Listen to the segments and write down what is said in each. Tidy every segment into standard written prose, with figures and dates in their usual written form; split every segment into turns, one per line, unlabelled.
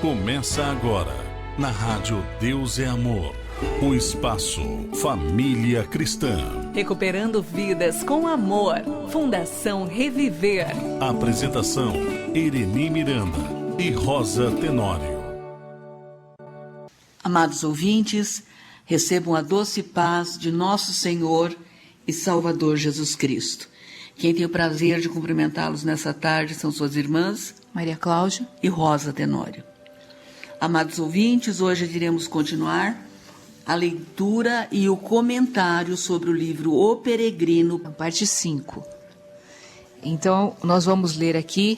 Começa agora, na Rádio Deus é Amor, o espaço Família Cristã.
Recuperando vidas com amor. Fundação Reviver.
Apresentação, Ireni Miranda e Rosa Tenório.
Amados ouvintes, recebam a doce paz de nosso Senhor e Salvador Jesus Cristo. Quem tem o prazer de cumprimentá-los nessa tarde são suas irmãs,
Maria Cláudia
e Rosa Tenório. Amados ouvintes, hoje iremos continuar a leitura e o comentário sobre o livro O Peregrino,
parte 5. Então, nós vamos ler aqui,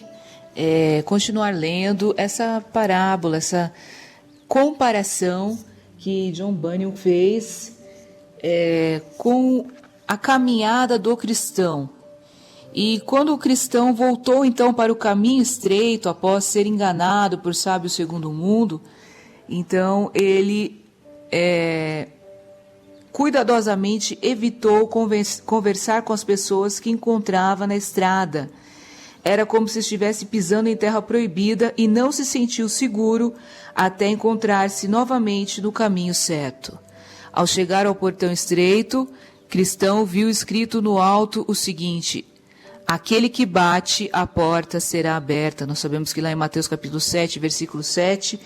continuar lendo essa parábola, essa comparação que John Bunyan fez com a caminhada do cristão. E quando o cristão voltou então para o caminho estreito, após ser enganado por sábios segundo o mundo, então ele cuidadosamente evitou conversar com as pessoas que encontrava na estrada. Era como se estivesse pisando em terra proibida e não se sentiu seguro até encontrar-se novamente no caminho certo. Ao chegar ao portão estreito, cristão viu escrito no alto o seguinte: aquele que bate, a porta será aberta. Nós sabemos que lá em Mateus capítulo 7, versículo 7,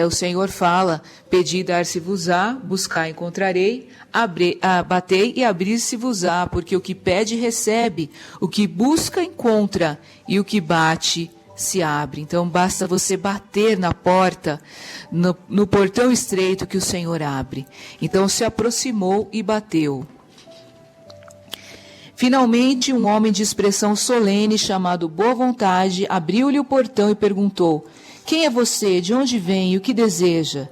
o Senhor fala: pedi, dar-se-vos-á, buscar, encontrarei, batei e abrir-se-vos-á, porque o que pede, recebe, o que busca, encontra, e o que bate, se abre. Então basta você bater na porta, no portão estreito que o Senhor abre. Então se aproximou e bateu. Finalmente, um homem de expressão solene, chamado Boa Vontade, abriu-lhe o portão e perguntou: quem é você? De onde vem? E o que deseja?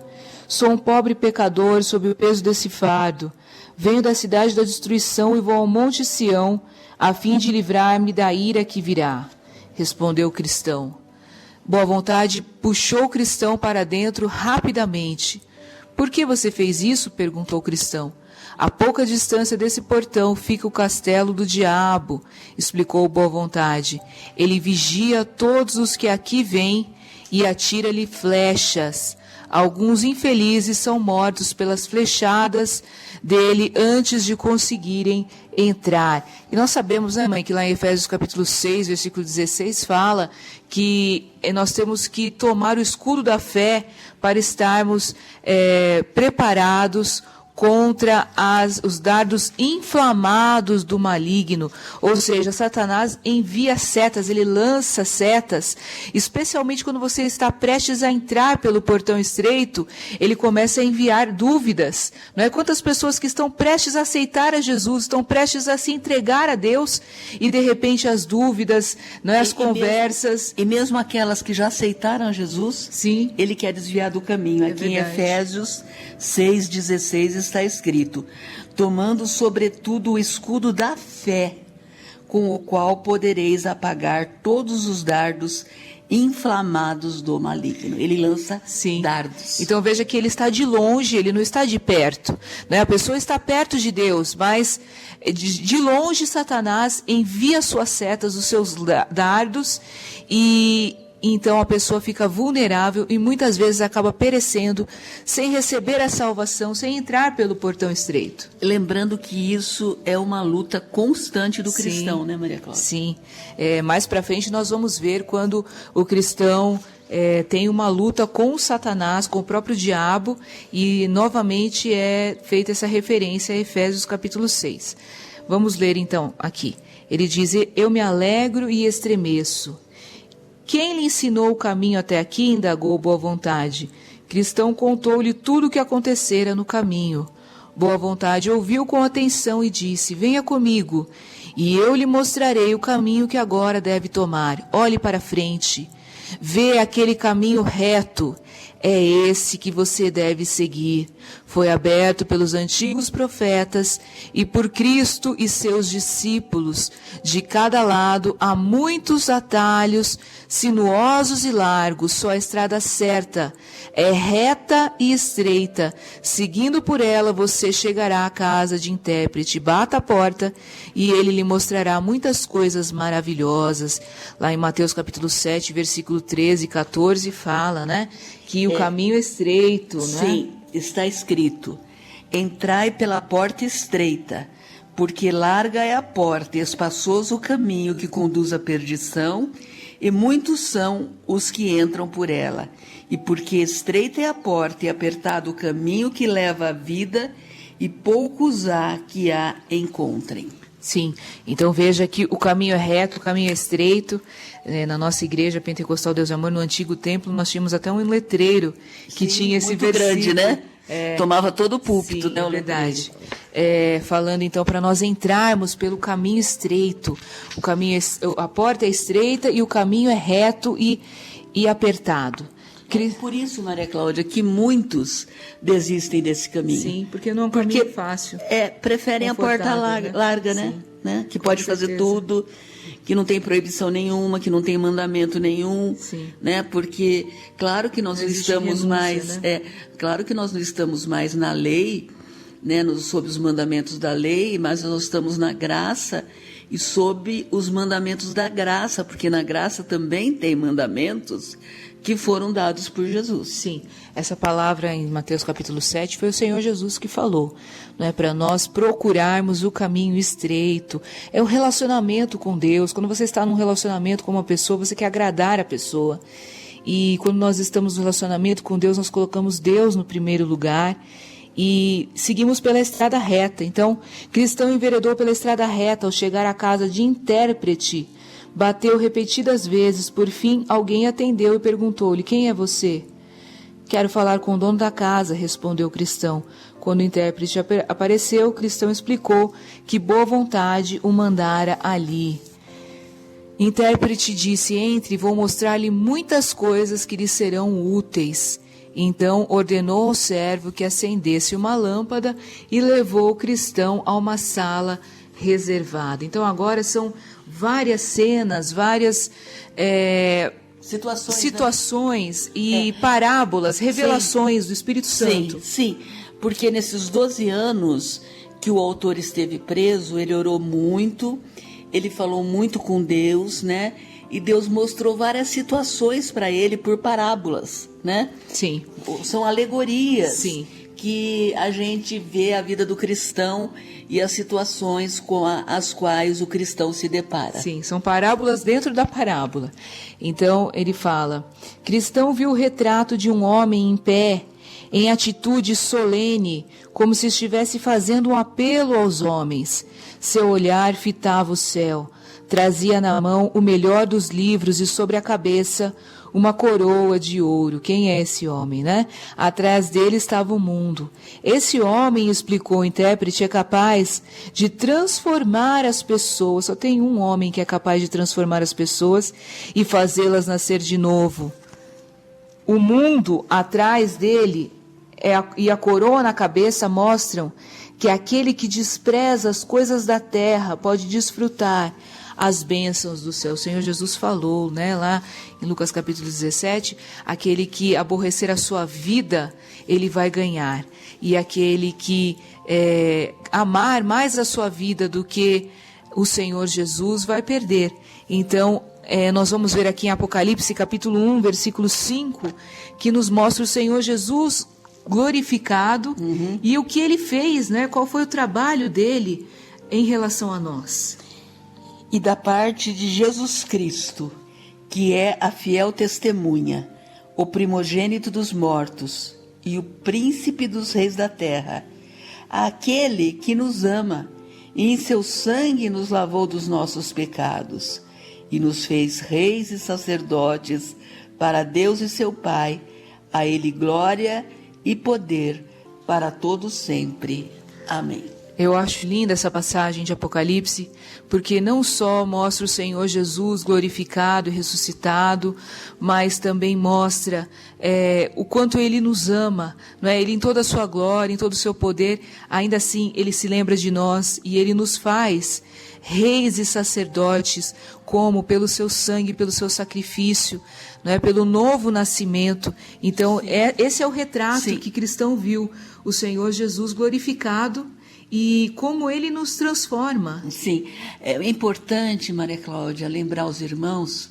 Sou um pobre pecador sob o peso desse fardo. Venho da cidade da destruição e vou ao monte Sião, a fim de livrar-me da ira que virá. Respondeu o cristão. Boa Vontade puxou o cristão para dentro rapidamente. Por que você fez isso? Perguntou o cristão. A pouca distância desse portão fica o castelo do diabo, explicou Boa Vontade. Ele vigia todos os que aqui vêm e atira-lhe flechas. Alguns infelizes são mortos pelas flechadas dele antes de conseguirem entrar. E nós sabemos, né, mãe, que lá em Efésios capítulo 6, versículo 16, fala que nós temos que tomar o escudo da fé para estarmos preparados contra os dardos inflamados do maligno. Ou seja, Satanás envia setas, ele lança setas, especialmente quando você está prestes a entrar pelo portão estreito, ele começa a enviar dúvidas. Não é? Quantas pessoas que estão prestes a aceitar a Jesus, estão prestes a se entregar a Deus, e de repente as dúvidas, não é? As conversas.
E mesmo aquelas que já aceitaram a Jesus,
sim,
ele quer desviar do caminho. Aqui em Efésios 6,16 está escrito: tomando sobretudo o escudo da fé, com o qual podereis apagar todos os dardos inflamados do maligno. Ele lança dardos.
Então veja que ele está de longe, ele não está de perto, né? A pessoa está perto de Deus, mas de longe Satanás envia suas setas, os seus dardos, e então a pessoa fica vulnerável e muitas vezes acaba perecendo sem receber a salvação, sem entrar pelo portão estreito.
Lembrando que isso é uma luta constante do cristão, né, Maria Cláudia?
Sim. Mais para frente nós vamos ver quando o cristão tem uma luta com Satanás, com o próprio diabo, e novamente é feita essa referência a Efésios capítulo 6. Vamos ler então aqui. Ele diz: eu me alegro e estremeço. Quem lhe ensinou o caminho até aqui? Indagou Boa Vontade. Cristão contou-lhe tudo o que acontecera no caminho. Boa Vontade ouviu com atenção e disse: venha comigo, e eu lhe mostrarei o caminho que agora deve tomar. Olhe para frente. Vê aquele caminho reto. é esse que você deve seguir. Foi aberto pelos antigos profetas e por Cristo e seus discípulos. De cada lado há muitos atalhos, sinuosos e largos, só a estrada certa é reta e estreita. Seguindo por ela, você chegará à casa de intérprete. Bata a porta e ele lhe mostrará muitas coisas maravilhosas. Lá em Mateus capítulo 7, versículo 13 e 14, fala, né? Que o caminho é estreito, né?
Sim, está escrito: entrai pela porta estreita, porque larga é a porta e espaçoso o caminho que conduz à perdição, e muitos são os que entram por ela. E porque estreita é a porta e apertado o caminho que leva à vida, e poucos há que a encontrem.
Sim, então veja que o caminho é reto, o caminho é estreito. Na nossa igreja Pentecostal Deus e Amor, no antigo templo, nós tínhamos até um letreiro que tinha esse
muito
versículo.
grande, né? Tomava todo o púlpito,
Sim,
né?
é verdade. Falando então para nós entrarmos pelo caminho estreito. A porta é estreita e o caminho é reto e apertado.
Por isso, Maria Cláudia, que muitos desistem desse caminho.
Sim, porque não é um caminho fácil.
Preferem a porta larga, né? Que pode fazer tudo, que não tem proibição nenhuma, que não tem mandamento nenhum, né? Porque claro que nós não estamos mais, claro que nós não estamos mais na lei, né? Sob os mandamentos da lei, mas nós estamos na graça e sob os mandamentos da graça, porque na graça também tem mandamentos que foram dados por Jesus.
Sim, essa palavra em Mateus capítulo 7 foi o Senhor Jesus que falou, não é para nós procurarmos o caminho estreito, é o relacionamento com Deus. Quando você está num relacionamento com uma pessoa, você quer agradar a pessoa, e quando nós estamos no relacionamento com Deus, nós colocamos Deus no primeiro lugar, e seguimos pela estrada reta. Então, cristão enveredou pela estrada reta ao chegar à casa de intérprete. Bateu repetidas vezes, por fim alguém atendeu e perguntou-lhe: quem é você? Quero falar com o dono da casa, respondeu o cristão. Quando o intérprete apareceu, o cristão explicou que boa vontade o mandara ali. Intérprete disse: entre, vou mostrar-lhe muitas coisas que lhe serão úteis. Então ordenou ao servo que acendesse uma lâmpada e levou o cristão a uma sala reservada. Então agora são várias cenas, várias situações, né? E parábolas, revelações do Espírito Santo.
Sim, porque nesses 12 anos que o autor esteve preso, ele orou muito, ele falou muito com Deus, né? E Deus mostrou várias situações para ele por parábolas, né?
Sim.
São alegorias.
Sim.
Que a gente vê a vida do cristão e as situações com as quais o cristão se depara.
Sim, são parábolas dentro da parábola. Então, ele fala: cristão viu o retrato de um homem em pé, em atitude solene, como se estivesse fazendo um apelo aos homens. Seu olhar fitava o céu, trazia na mão o melhor dos livros e sobre a cabeça uma coroa de ouro. Quem é esse homem, né? Atrás dele estava o mundo. Esse homem, explicou o intérprete, é capaz de transformar as pessoas. Só tem um homem que é capaz de transformar as pessoas e fazê-las nascer de novo. O mundo atrás dele e a coroa na cabeça mostram que aquele que despreza as coisas da terra pode desfrutar as bênçãos do céu. O Senhor Jesus falou, né, lá em Lucas capítulo 17, aquele que aborrecer a sua vida, ele vai ganhar. E aquele que amar mais a sua vida do que o Senhor Jesus vai perder. Então, nós vamos ver aqui em Apocalipse capítulo 1, versículo 5, que nos mostra o Senhor Jesus glorificado e o que ele fez, né? Qual foi o trabalho dele em relação a nós.
E da parte de Jesus Cristo, que é a fiel testemunha, o primogênito dos mortos e o príncipe dos reis da terra, aquele que nos ama e em seu sangue nos lavou dos nossos pecados e nos fez reis e sacerdotes para Deus e seu Pai, a ele glória e poder para todos sempre. Amém.
Eu acho linda essa passagem de Apocalipse, porque não só mostra o Senhor Jesus glorificado e ressuscitado, mas também mostra o quanto Ele nos ama, não é? Ele em toda a sua glória, em todo o seu poder, ainda assim Ele se lembra de nós e Ele nos faz reis e sacerdotes, como pelo seu sangue, pelo seu sacrifício, não é? Pelo novo nascimento. Então, esse é o retrato
Sim.
que cristão viu, o Senhor Jesus glorificado, e como Ele nos transforma.
Sim, é importante, Maria Cláudia, lembrar aos irmãos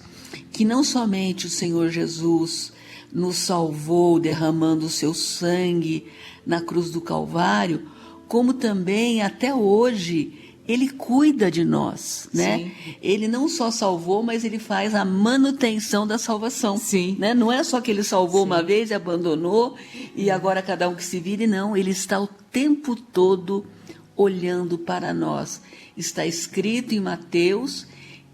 que não somente o Senhor Jesus nos salvou derramando o seu sangue na cruz do Calvário, como também até hoje Ele cuida de nós, né?
Sim.
Ele não só salvou, mas Ele faz a manutenção da salvação.
Sim.
Né? Não é só que Ele salvou uma vez e abandonou e agora cada um que se vire, não. Ele está o tempo todo olhando para nós. Está escrito em Mateus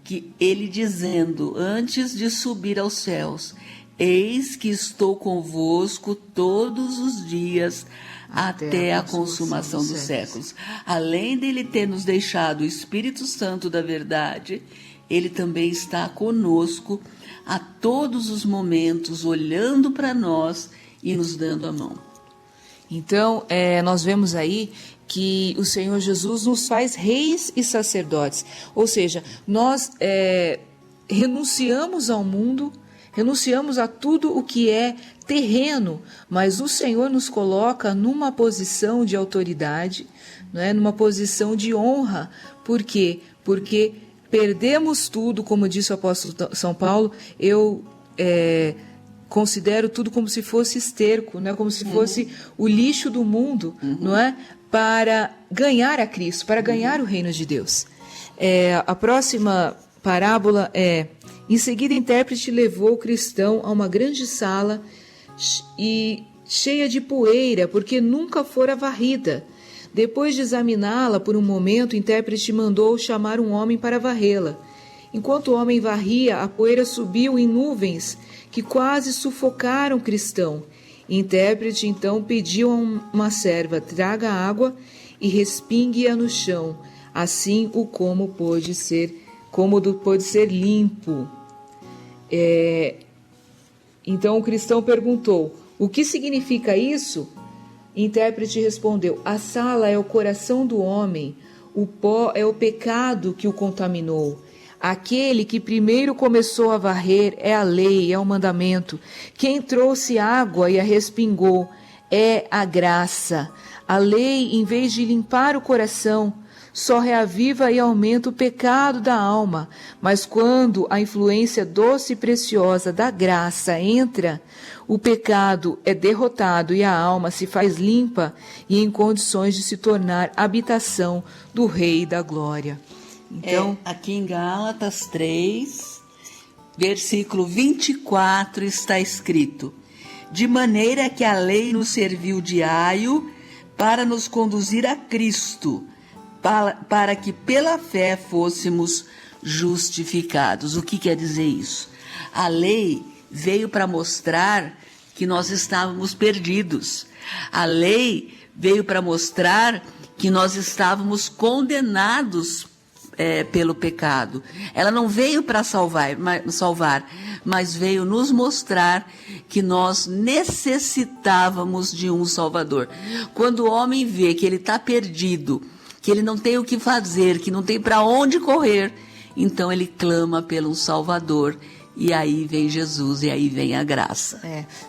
que Ele dizendo, antes de subir aos céus, eis que estou convosco todos os dias até a consumação dos séculos. Além dele ter nos deixado o Espírito Santo da verdade, Ele também está conosco a todos os momentos, olhando para nós e nos dando a mão.
Então, nós vemos aí que o Senhor Jesus nos faz reis e sacerdotes. Ou seja, nós renunciamos ao mundo, renunciamos a tudo o que é terreno, mas o Senhor nos coloca numa posição de autoridade, não é? Numa posição de honra. Por quê? Porque perdemos tudo, como disse o apóstolo São Paulo, eu considero tudo como se fosse esterco, né? Como se fosse o lixo do mundo, não é? Para ganhar a Cristo, para ganhar o reino de Deus. A próxima parábola é: em seguida, o intérprete levou o cristão a uma grande sala e cheia de poeira, porque nunca fora varrida. Depois de examiná-la por um momento, o intérprete mandou chamar um homem para varrê-la. Enquanto o homem varria, a poeira subiu em nuvens que quase sufocaram o cristão. O intérprete então pediu a uma serva: traga água e respingue-a no chão. Assim o cômodo pôde ser limpo. Então o cristão perguntou: o que significa isso? O intérprete respondeu: a sala é o coração do homem, o pó é o pecado que o contaminou. Aquele que primeiro começou a varrer é a lei, é o mandamento. Quem trouxe água e a respingou é a graça. A lei, em vez de limpar o coração, só reaviva e aumenta o pecado da alma. Mas quando a influência doce e preciosa da graça entra, o pecado é derrotado e a alma se faz limpa e em condições de se tornar habitação do Rei da Glória. Então,
aqui em Gálatas 3, versículo 24, está escrito: de maneira que a lei nos serviu de aio para nos conduzir a Cristo, para que pela fé fôssemos justificados. O que quer dizer isso? A lei veio para mostrar que nós estávamos perdidos. A lei veio para mostrar que nós estávamos condenados pelo pecado. Ela não veio para salvar, mas veio nos mostrar que nós necessitávamos de um Salvador. Quando o homem vê que ele está perdido, que ele não tem o que fazer, que não tem para onde correr, então ele clama pelo Salvador. E aí vem Jesus, e aí vem a graça.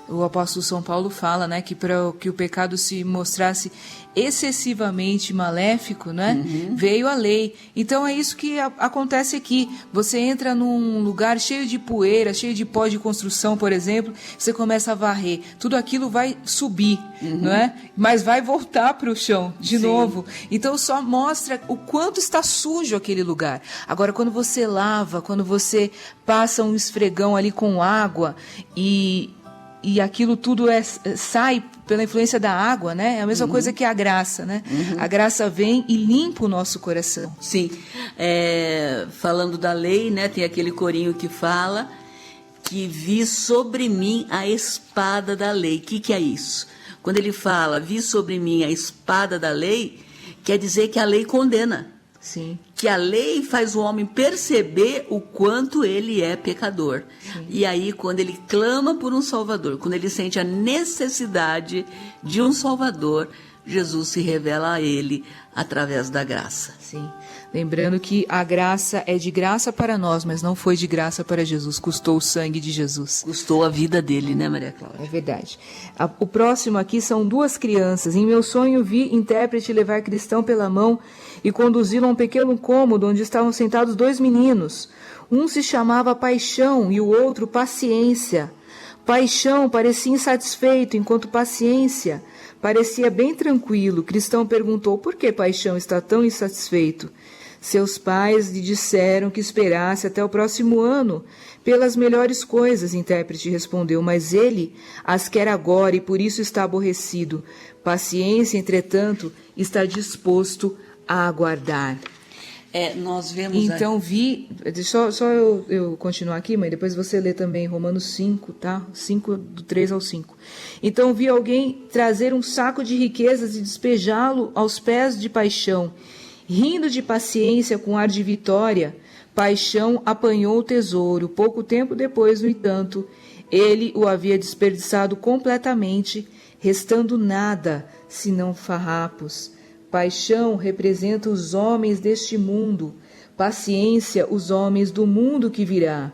O apóstolo São Paulo fala, né, que para que o pecado se mostrasse excessivamente maléfico, né, veio a lei. Então é isso que acontece aqui. Você entra num lugar cheio de poeira, cheio de pó de construção, por exemplo, você começa a varrer. Tudo aquilo vai subir, não é? Mas vai voltar para o chão de novo. Então só mostra o quanto está sujo aquele lugar. Agora, quando você lava, quando você passa um esfregão ali com água e aquilo tudo sai pela influência da água, né? É a mesma coisa que a graça, né? A graça vem e limpa o nosso coração.
Sim. Falando da lei, né? Tem aquele corinho que fala que vi sobre mim a espada da lei. O que é isso? Quando ele fala vi sobre mim a espada da lei, quer dizer que a lei condena.
Sim.
Que a lei faz o homem perceber o quanto ele é pecador.
Sim.
E aí, quando ele clama por um Salvador, quando ele sente a necessidade de um Salvador, Jesus se revela a ele através da graça.
Sim. Lembrando que a graça é de graça para nós, mas não foi de graça para Jesus. Custou o sangue de Jesus.
Custou a vida dele, né, Maria Cláudia?
É verdade. O próximo aqui são duas crianças. Em meu sonho vi intérprete levar Cristão pela mão e conduzi-lo a um pequeno cômodo onde estavam sentados dois meninos. Um se chamava Paixão e o outro Paciência. Paixão parecia insatisfeito, enquanto Paciência parecia bem tranquilo. Cristão perguntou: por que Paixão está tão insatisfeito? Seus pais lhe disseram que esperasse até o próximo ano pelas melhores coisas, intérprete respondeu, mas ele as quer agora e por isso está aborrecido. Paciência, entretanto, está disposto a aguardar.
Nós vemos...
Então só eu continuar aqui, mãe, depois você lê também Romanos 5, tá? 5, do 3 ao 5. Então vi alguém trazer um saco de riquezas e despejá-lo aos pés de Paixão. Rindo de Paciência com ar de vitória, Paixão apanhou o tesouro. Pouco tempo depois, no entanto, ele o havia desperdiçado completamente, restando nada, senão farrapos. Paixão representa os homens deste mundo, Paciência, os homens do mundo que virá.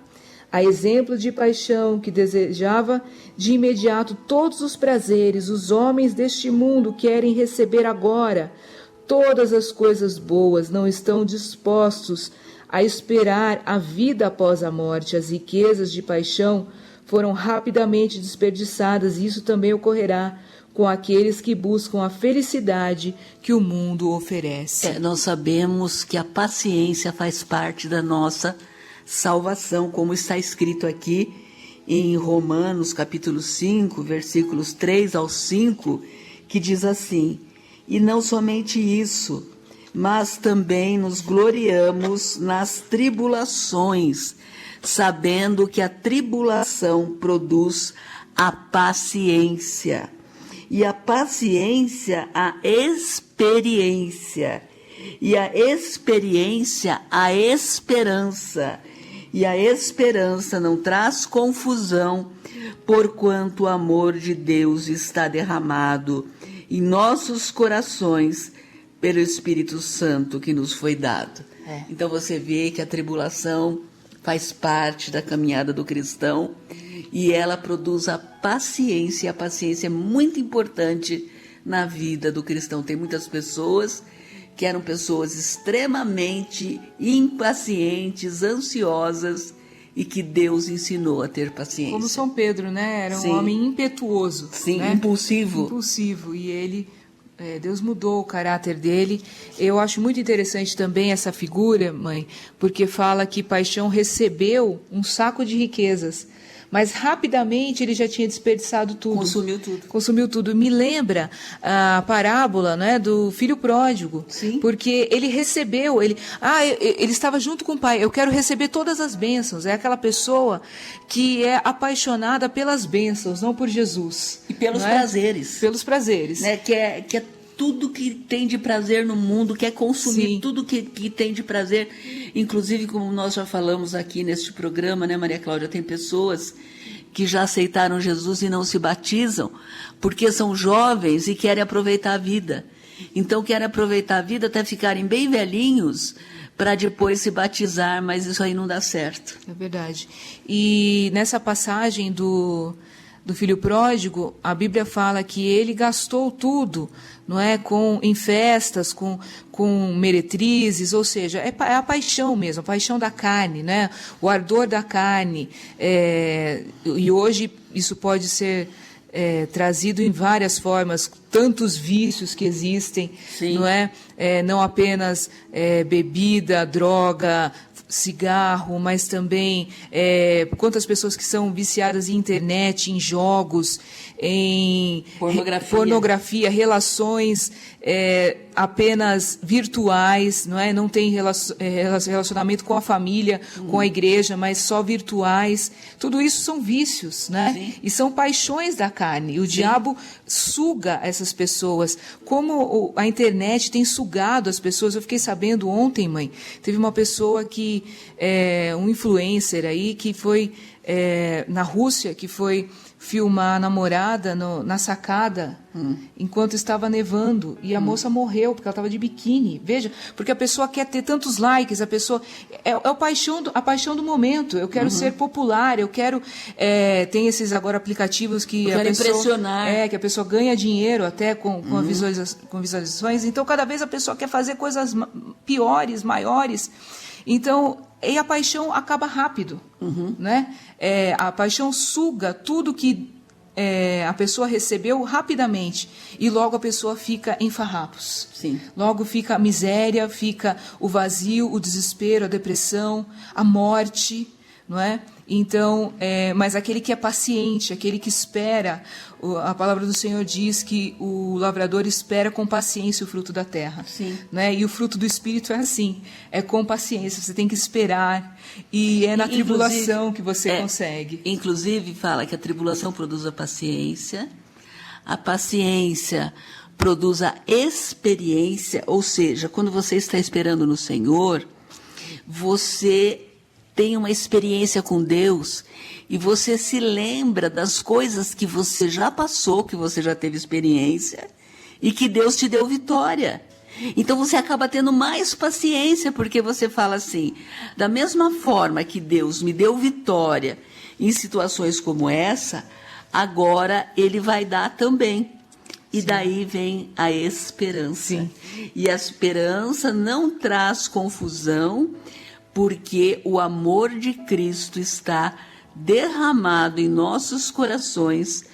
A exemplo de Paixão, que desejava de imediato todos os prazeres, os homens deste mundo querem receber agora todas as coisas boas, não estão dispostos a esperar a vida após a morte. As riquezas de Paixão foram rapidamente desperdiçadas e isso também ocorrerá com aqueles que buscam a felicidade que o mundo oferece.
Nós sabemos que a paciência faz parte da nossa salvação, como está escrito aqui em Romanos capítulo 5, versículos 3 ao 5, que diz assim: e não somente isso, mas também nos gloriamos nas tribulações, sabendo que a tribulação produz a paciência. E a paciência, a experiência. E a experiência, a esperança. E a esperança não traz confusão, porquanto o amor de Deus está derramado em nossos corações pelo Espírito Santo que nos foi dado. Então você vê que a tribulação faz parte da caminhada do cristão e ela produz a paciência. A paciência é muito importante na vida do cristão. Tem muitas pessoas que eram pessoas extremamente impacientes, ansiosas, e que Deus ensinou a ter paciência.
Como São Pedro, né? Era um
Sim.
homem impetuoso.
Sim,
né?
impulsivo.
Impulsivo. E ele, Deus mudou o caráter dele. Eu acho muito interessante também essa figura, mãe, porque fala que Paixão recebeu um saco de riquezas, mas rapidamente ele já tinha desperdiçado tudo. Consumiu tudo. Me lembra a parábola, né, do filho pródigo.
Sim.
Porque ele recebeu, ele estava junto com o pai. Eu quero receber todas as bênçãos. É aquela pessoa que é apaixonada pelas bênçãos, não por Jesus.
E pelos
não é?
prazeres.
Pelos prazeres.
Né? Que é tudo que tem de prazer no mundo, quer consumir
Sim.
tudo que tem de prazer. Inclusive, como nós já falamos aqui neste programa, né, Maria Cláudia, tem pessoas que já aceitaram Jesus e não se batizam, porque são jovens e querem aproveitar a vida. Então, querem aproveitar a vida até ficarem bem velhinhos, para depois se batizar, mas isso aí não dá certo.
É verdade. E nessa passagem do filho pródigo, a Bíblia fala que ele gastou tudo, não é, em festas, com meretrizes, ou seja, é a paixão mesmo, a paixão da carne, né? O ardor da carne. E hoje isso pode ser trazido em várias formas, tantos vícios que existem,
Sim.
não é? Não apenas bebida, droga, cigarro, mas também quantas pessoas que são viciadas em internet, em jogos, em pornografia, relações apenas virtuais, não é? Não tem relacionamento com a família, com a igreja, mas só virtuais. Tudo isso são vícios, né?
Sim.
E são paixões da carne. O diabo suga essas essas pessoas, como a internet tem sugado as pessoas. Eu fiquei sabendo ontem, mãe, teve uma pessoa que, um influencer aí, que foi na Rússia, que foi filmar a namorada na sacada, enquanto estava nevando, e a moça morreu, porque ela estava de biquíni. Veja, porque a pessoa quer ter tantos likes, a pessoa... a paixão do momento. Eu quero ser popular, eu quero... tem esses agora aplicativos que
eu
a pessoa...
impressionar.
Que a pessoa ganha dinheiro até com visualizações. Então, cada vez a pessoa quer fazer coisas piores, maiores. Então, e a paixão acaba rápido, né? A paixão suga tudo que a pessoa recebeu rapidamente, e logo a pessoa fica em farrapos.
Sim.
Logo fica a miséria, fica o vazio, o desespero, a depressão, a morte, não é? Então, mas aquele que é paciente, aquele que espera, a palavra do Senhor diz que o lavrador espera com paciência o fruto da terra.
Sim.
Né? E o fruto do Espírito é assim, é com paciência, você tem que esperar, e é na tribulação que você consegue.
Inclusive, fala que a tribulação produz a paciência produz a experiência, ou seja, quando você está esperando no Senhor, você tem uma experiência com Deus e você se lembra das coisas que você já passou, que você já teve experiência e que Deus te deu vitória. Então você acaba tendo mais paciência, porque você fala assim, da mesma forma que Deus me deu vitória em situações como essa, agora Ele vai dar também. E Sim. Daí vem a esperança.
Sim.
E a esperança não traz confusão, porque o amor de Cristo está derramado em nossos corações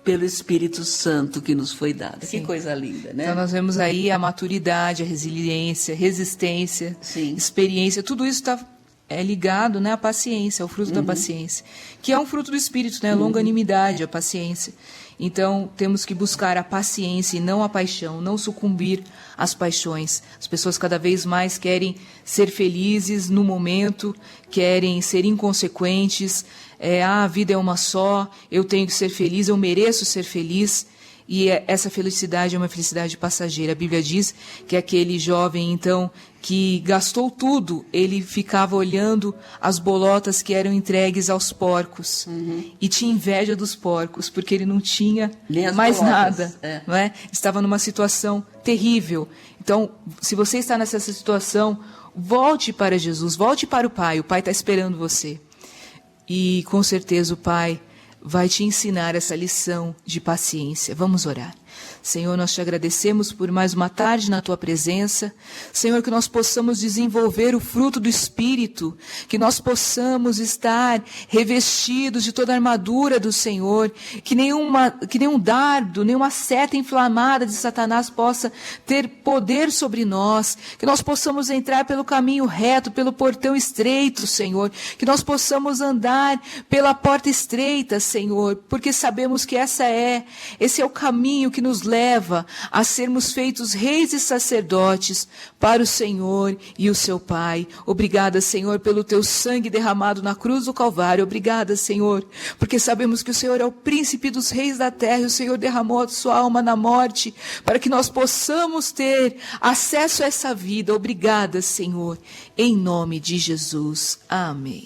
pelo Espírito Santo que nos foi dado.
Sim.
Que coisa linda, né?
Então nós vemos aí a maturidade, a resiliência, resistência,
Sim.
experiência, tudo isso está ligado, né, à paciência, ao fruto da paciência, que é um fruto do Espírito, né, a longanimidade, a paciência. Então, temos que buscar a paciência e não a paixão, não sucumbir às paixões. As pessoas cada vez mais querem ser felizes no momento, querem ser inconsequentes. A vida é uma só, eu tenho que ser feliz, eu mereço ser feliz. E essa felicidade é uma felicidade passageira. A Bíblia diz que aquele jovem, então, que gastou tudo, ele ficava olhando as bolotas que eram entregues aos porcos. E tinha inveja dos porcos, porque ele não tinha mais nada. Não é? Estava numa situação terrível. Então, se você está nessa situação, volte para Jesus, volte para o Pai. O Pai está esperando você. E, com certeza, o Pai vai te ensinar essa lição de paciência. Vamos orar. Senhor, nós te agradecemos por mais uma tarde na Tua presença. Senhor, que nós possamos desenvolver o fruto do Espírito, que nós possamos estar revestidos de toda a armadura do Senhor, que nenhum dardo, nenhuma seta inflamada de Satanás possa ter poder sobre nós, que nós possamos entrar pelo caminho reto, pelo portão estreito, Senhor, que nós possamos andar pela porta estreita, Senhor, porque sabemos que esse é o caminho que nos leva a sermos feitos reis e sacerdotes para o Senhor e o seu Pai. Obrigada, Senhor, pelo teu sangue derramado na cruz do Calvário. Obrigada, Senhor, porque sabemos que o Senhor é o príncipe dos reis da terra e o Senhor derramou a sua alma na morte para que nós possamos ter acesso a essa vida. Obrigada, Senhor, em nome de Jesus. Amém.